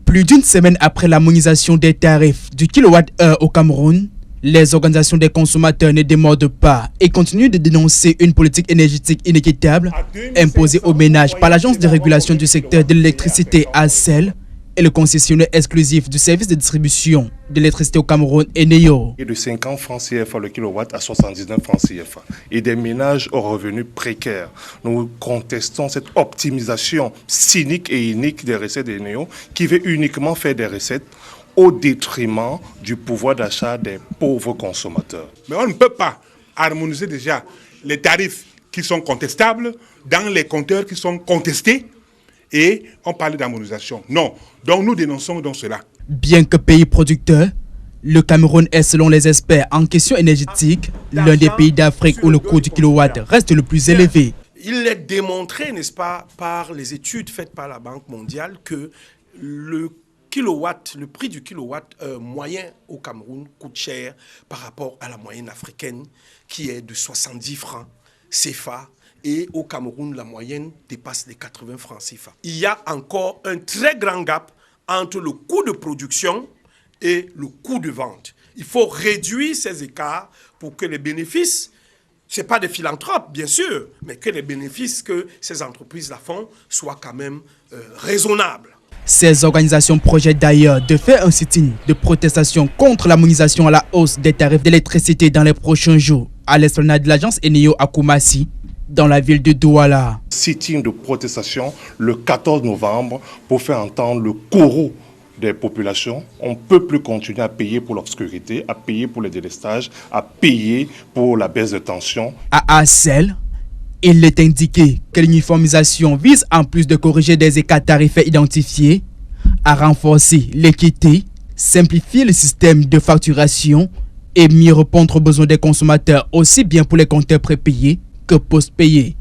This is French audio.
Plus d'une semaine après l'harmonisation des tarifs du kilowatt-heure au Cameroun, les organisations des consommateurs ne démordent pas et continuent de dénoncer une politique énergétique inéquitable imposée aux ménages par l'Agence de régulation du secteur de l'électricité ACEL et le concessionnaire exclusif du service de distribution de l'électricité au Cameroun, Eneo. Et de 50 francs CFA le kilowatt à 79 francs CFA. Et des ménages aux revenus précaires. Nous contestons cette optimisation cynique et inique des recettes d'Eneo qui veut uniquement faire des recettes au détriment du pouvoir d'achat des pauvres consommateurs. Mais on ne peut pas harmoniser déjà les tarifs qui sont contestables dans les compteurs qui sont contestés et on parle d'harmonisation. Non, donc nous dénonçons donc cela. Bien que pays producteur, le Cameroun est, selon les experts en question énergétique, l'un des pays d'Afrique où le coût du kilowatt reste le plus élevé. Il est démontré, n'est-ce pas, par les études faites par la Banque mondiale que le prix du kilowatt moyen au Cameroun coûte cher par rapport à la moyenne africaine qui est de 70 francs CFA et au Cameroun la moyenne dépasse les 80 francs CFA. Il y a encore un très grand gap entre le coût de production et le coût de vente. Il faut réduire ces écarts pour que les bénéfices, ce n'est pas des philanthropes bien sûr, mais que les bénéfices que ces entreprises-là font soient quand même raisonnables. Ces organisations projettent d'ailleurs de faire un sit-in de protestation contre l'harmonisation à la hausse des tarifs d'électricité dans les prochains jours à l'esplanade de l'agence Eneo à Koumassi, dans la ville de Douala. Sit-in de protestation le 14 novembre pour faire entendre le courroux des populations. On ne peut plus continuer à payer pour l'obscurité, à payer pour les délestages, à payer pour la baisse de tension. À ACEL, il est indiqué que l'uniformisation vise, en plus de corriger des écarts tarifaires identifiés, à renforcer l'équité, simplifier le système de facturation et mieux répondre aux besoins des consommateurs, aussi bien pour les compteurs prépayés que post-payés.